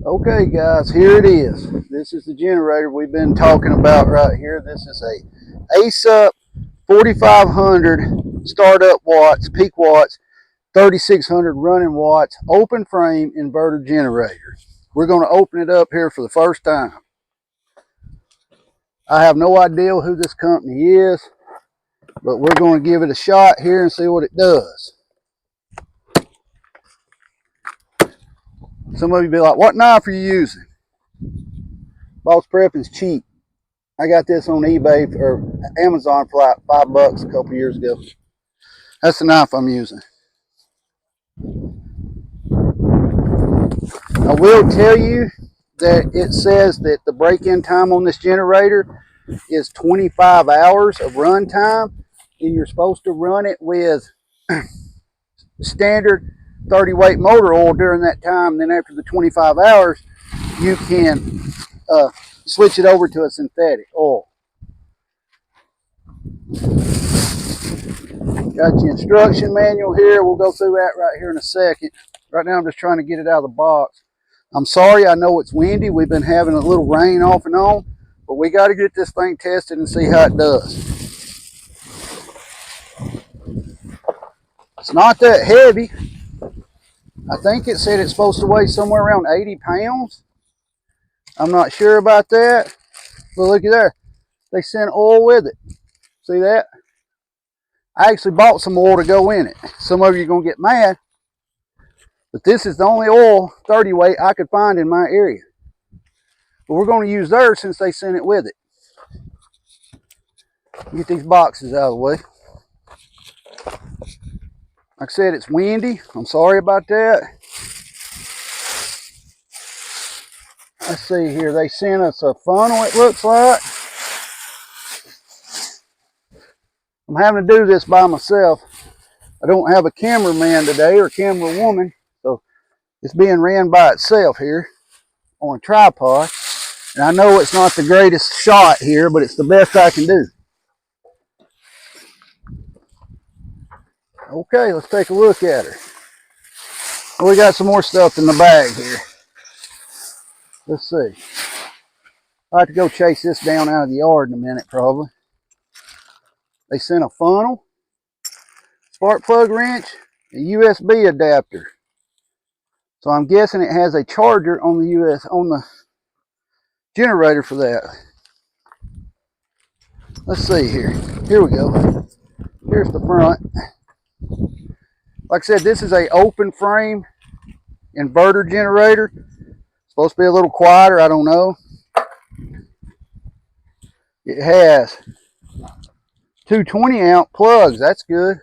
Okay guys, here it is. This is the generator we've been talking about right here. This is a ACEUP 4500 startup watts, peak watts, 3600 running watts, open frame inverter generator. We're going to open it up here for the first time. I have no idea who this company is, but we're going to give it a shot here and see what it does. Some of you be like, what knife are you using? Boss Prep is cheap. I got this on eBay or Amazon for like $5 a couple years ago. That's the knife I'm using. I will tell you that it says that the break-in time on this generator is 25 hours of run time, and you're supposed to run it with standard 30 weight motor oil during that time. Then after the 25 hours, you can switch it over to a synthetic oil. Got your instruction manual here. We'll go through that right here in a second. Right now I'm just trying to get it out of the box. I'm sorry, I know it's windy. We've been having a little rain off and on, but we got to get this thing tested and see how it does. It's not that heavy. I think it said it's supposed to weigh somewhere around 80 pounds. I'm not sure about that, but look at there. They sent oil with it. See that? I actually bought some oil to go in it. Some of you are going to get mad, but this is the only oil 30 weight I could find in my area. But we're going to use theirs since they sent it with it. Get these boxes out of the way. Like I said, it's windy. I'm sorry about that. Let's see here. They sent us a funnel, it looks like. I'm having to do this by myself. I don't have a cameraman today or camera woman, so it's being ran by itself here on a tripod. And I know it's not the greatest shot here, but it's the best I can do. Okay, let's take a look at her. We got some more stuff in the bag here. Let's see. I'll have to go chase this down out of the yard in a minute, probably. They sent a funnel, spark plug wrench, a USB adapter. So I'm guessing it has a charger on the generator for that. Let's see here. Here we go. Here's the front. Like I said, this is a open frame inverter generator. Supposed to be a little quieter, I don't know. It has two 20-amp plugs, that's good.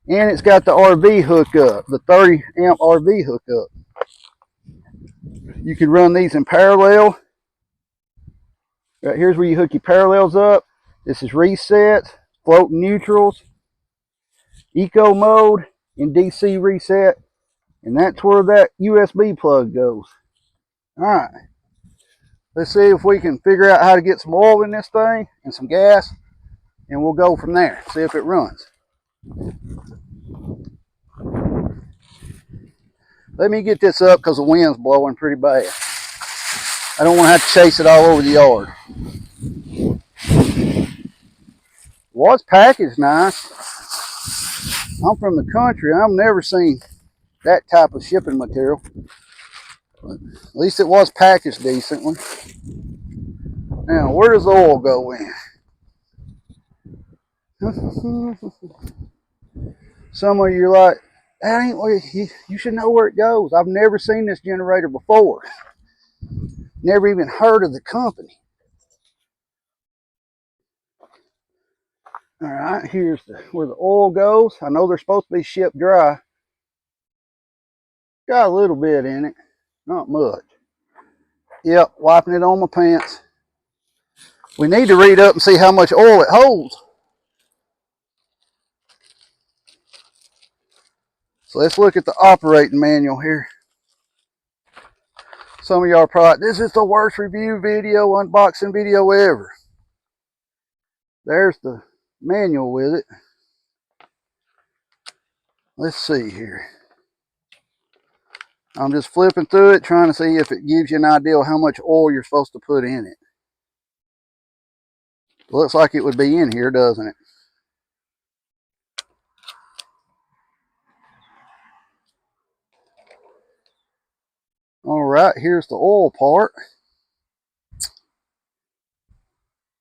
And it's got the RV hookup, the 30-amp RV hookup. You can run these in parallel. Right here's where you hook your parallels up. This is resets, floating neutrals, eco mode, and DC reset. And that's where that USB plug goes. All right. Let's see if we can figure out how to get some oil in this thing and some gas, and we'll go from there. See if it runs. Let me get this up because the wind's blowing pretty bad. I don't want to have to chase it all over the yard. Well, it's packaged nice. I'm from the country. I've never seen that type of shipping material. But at least it was packaged decently. Now, where does the oil go in? Some of you are like, that ain't where you should know where it goes. I've never seen this generator before. Never even heard of the company. All right, here's where the oil goes. I know they're supposed to be shipped dry. Got a little bit in it, not much. Yep, wiping it on my pants. We need to read up and see how much oil it holds. So let's look at the operating manual here. Some of y'all are probably like, this is the worst review video, unboxing video ever. There's the manual with it. Let's see here. I'm just flipping through it, trying to see if it gives you an idea of how much oil you're supposed to put in it. Looks like it would be in here, doesn't it? All right, here's the oil part.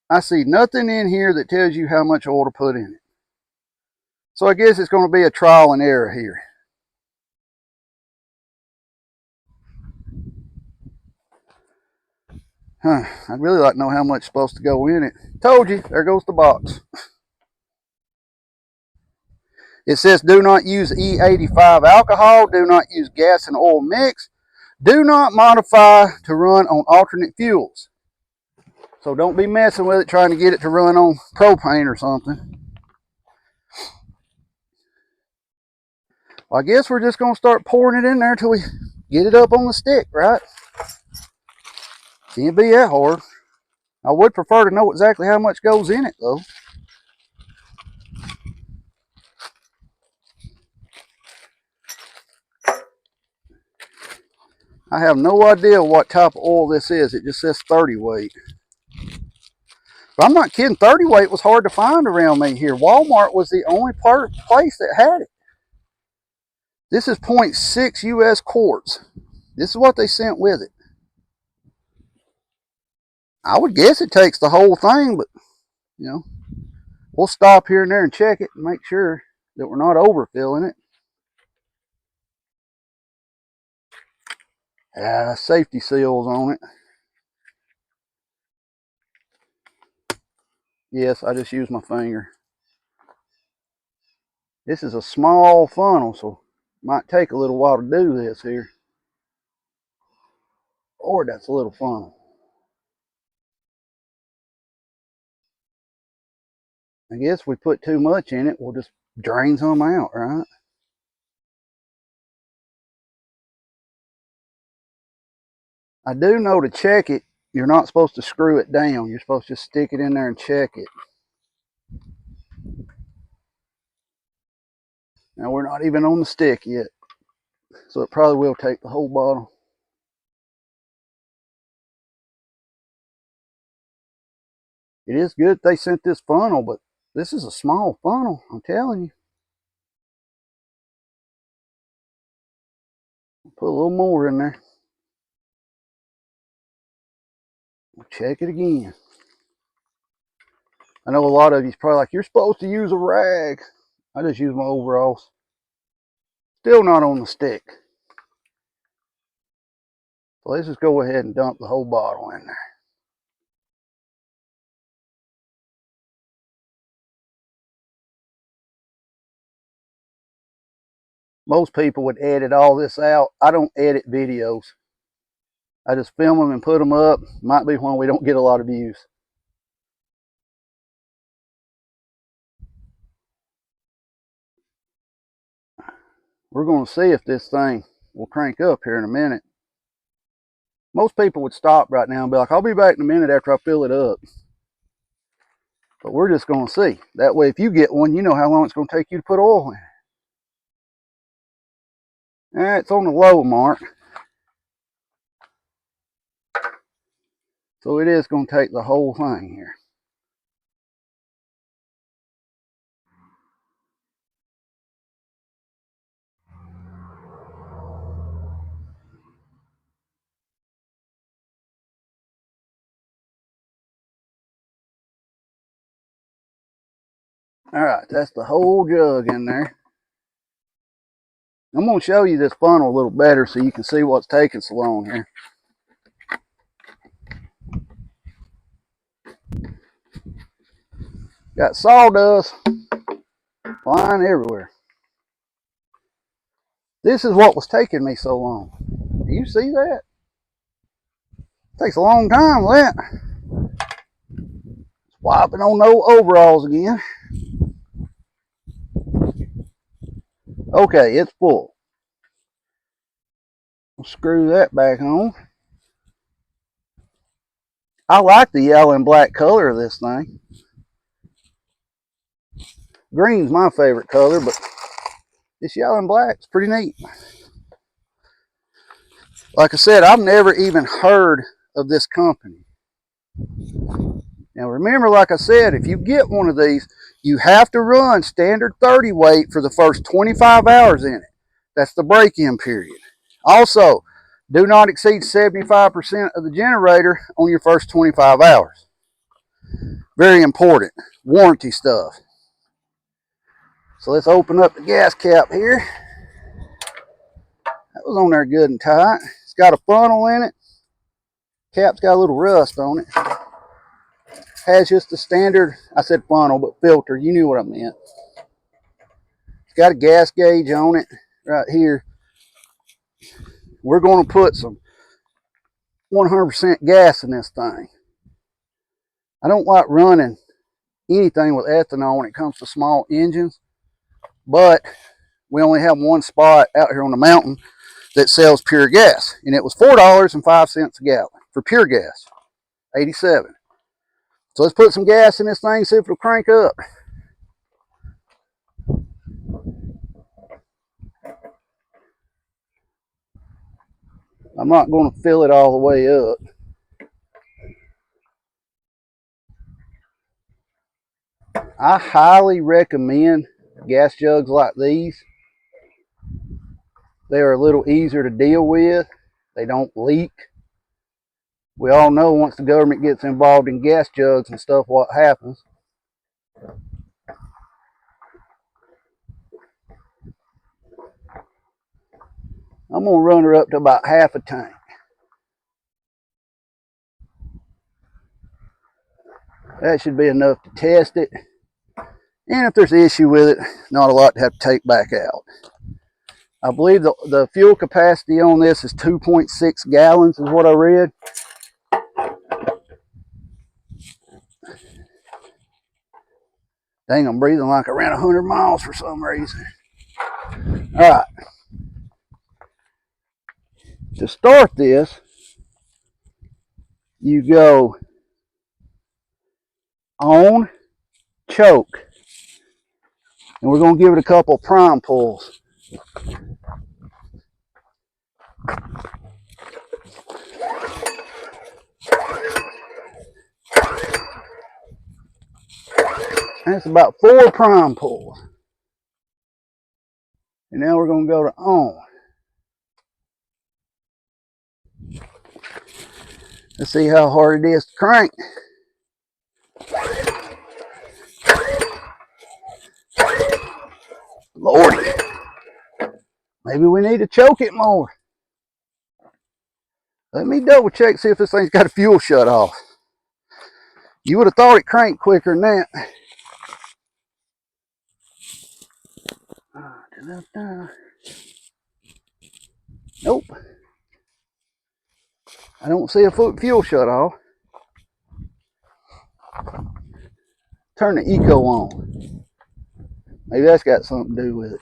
I see nothing in here that tells you how much oil to put in it. So I guess it's going to be a trial and error here. I'd really like to know how much is supposed to go in it. Told you, there goes the box. It says do not use E85 alcohol, do not use gas and oil mix, do not modify to run on alternate fuels. So don't be messing with it trying to get it to run on propane or something. Well, I guess we're just going to start pouring it in there until we get it up on the stick, right? Can't be that hard. I would prefer to know exactly how much goes in it, though. I have no idea what type of oil this is. It just says 30 weight. But I'm not kidding. 30 weight was hard to find around me here. Walmart was the only place that had it. This is 0.6 US quarts. This is what they sent with it. I would guess it takes the whole thing, but, you know, we'll stop here and there and check it and make sure that we're not overfilling it. Safety seals on it. Yes, I just used my finger. This is a small funnel, so it might take a little while to do this here. Or that's a little funnel. I guess if we put too much in it, we'll just drain some out, right? I do know to check it, you're not supposed to screw it down. You're supposed to just stick it in there and check it. Now we're not even on the stick yet, so it probably will take the whole bottle. It is good they sent this funnel, but this is a small funnel, I'm telling you. Put a little more in there. We'll check it again. I know a lot of you's probably like, you're supposed to use a rag. I just use my overalls. Still not on the stick. So let's just go ahead and dump the whole bottle in there. Most people would edit all this out. I don't edit videos. I just film them and put them up. Might be when we don't get a lot of views. We're going to see if this thing will crank up here in a minute. Most people would stop right now and be like, I'll be back in a minute after I fill it up. But we're just going to see. That way, if you get one, you know how long it's going to take you to put oil in. It's on the low mark. So it is going to take the whole thing here. All right, that's the whole jug in there. I'm going to show you this funnel a little better so you can see what's taking so long here. Got sawdust flying everywhere. This is what was taking me so long. Do you see that? It takes a long time with that. Wiping on no overalls again. Okay, it's full. I'll screw that back on. I like the yellow and black color of this thing. Green's my favorite color, but this yellow and black's pretty neat. Like I said, I've never even heard of this company. Now remember, like I said, if you get one of these, you have to run standard 30 weight for the first 25 hours in it. That's the break-in period. Also, do not exceed 75% of the generator on your first 25 hours. Very important. Warranty stuff. So let's open up the gas cap here. That was on there good and tight. It's got a funnel in it. Cap's got a little rust on it. Has just the standard, I said funnel, but filter. You knew what I meant. It's got a gas gauge on it right here. We're going to put some 100% gas in this thing. I don't like running anything with ethanol when it comes to small engines, but we only have one spot out here on the mountain that sells pure gas, and it was $4.05 a gallon for pure gas, 87. So let's put some gas in this thing, see if it'll crank up. I'm not going to fill it all the way up. I highly recommend gas jugs like these. They're a little easier to deal with. They don't leak. We all know once the government gets involved in gas jugs and stuff, what happens. I'm going to run her up to about half a tank. That should be enough to test it. And if there's an issue with it, not a lot to have to take back out. I believe the fuel capacity on this is 2.6 gallons is what I read. Dang, I'm breathing like I ran 100 miles for some reason. All right. To start this, you go on, choke, and we're going to give it a couple prime pulls. That's about 4 prime pulls. And now we're going to go to on. Let's see how hard it is to crank. Lordy. Maybe we need to choke it more. Let me double check, see if this thing's got a fuel shut off. You would have thought it cranked quicker than that. Nope. I don't see a fuel shut off. Turn the eco on. Maybe that's got something to do with it.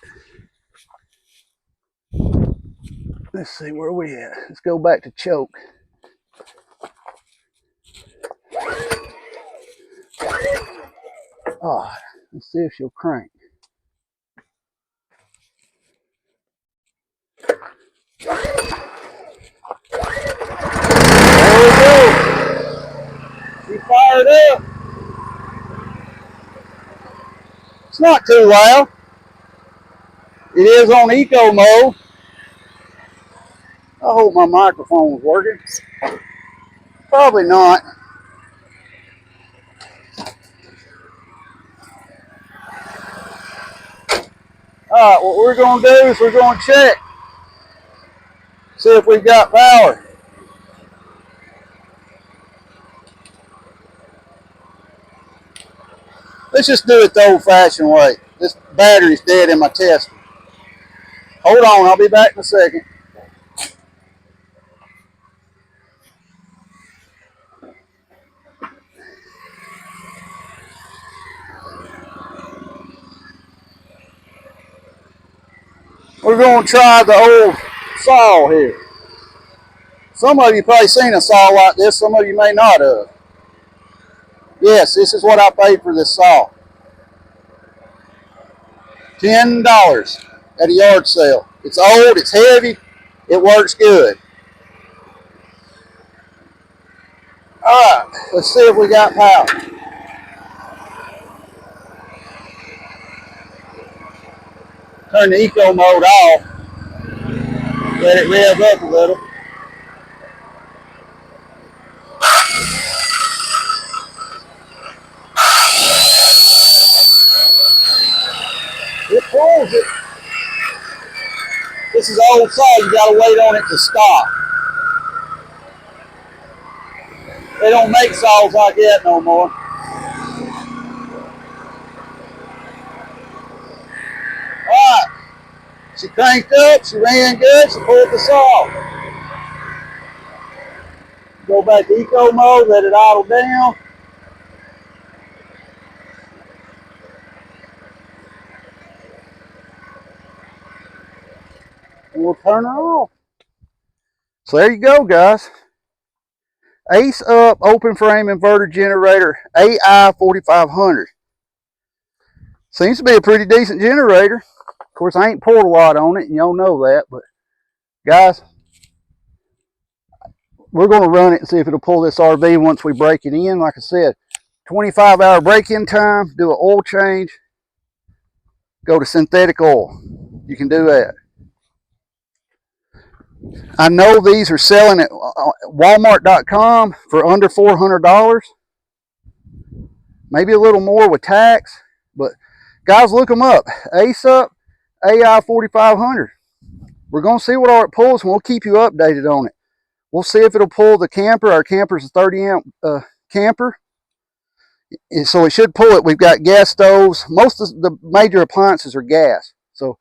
Let's see where we at. Let's go back to choke. Oh, let's see if she'll crank. There we go. She fired up. It's not too loud. It is on eco mode. I hope my microphone's working. Probably not. Alright, what we're going to do is we're going to check. See if we've got power. Let's just do it the old-fashioned way. This battery's dead in my tester. Hold on, I'll be back in a second. We're going to try the old saw here. Some of you probably seen a saw like this, some of you may not have. Yes, this is what I paid for this saw. $10 at a yard sale. It's old, it's heavy, it works good. Alright, let's see if we got power. Turn the eco mode off. Let it rev up a little. It pulls it. This is old saw, you gotta wait on it to stop. They don't make saws like that no more. Alright, she cranked up, she ran good, she pulled the saw. Go back to eco mode, let it idle down. And we'll turn her off. So there you go, guys. ACEUP open frame inverter generator AI 4500. Seems to be a pretty decent generator. Of course, I ain't poured a lot on it, and y'all know that, but guys, we're going to run it and see if it'll pull this RV once we break it in. Like I said, 25-hour break-in time, do an oil change, go to synthetic oil. You can do that. I know these are selling at Walmart.com for under $400. Maybe a little more with tax, but guys, look them up. ACEUP AI 4500. We're going to see what all it pulls, and we'll keep you updated on it. We'll see if it'll pull the camper. Our camper's a 30 amp camper, so it should pull it. We've got gas stoves. Most of the major appliances are gas, so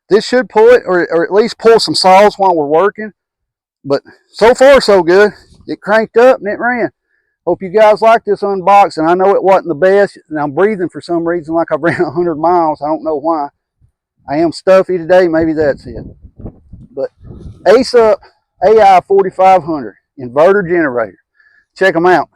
this should pull it, or at least pull some saws while we're working. But so far, so good. It cranked up and it ran. Hope you guys like this unboxing. I know it wasn't the best, and I'm breathing for some reason like I've ran 100 miles. I don't know why. I am stuffy today. Maybe that's it. But ACEUP AI 4500 inverter generator. Check them out.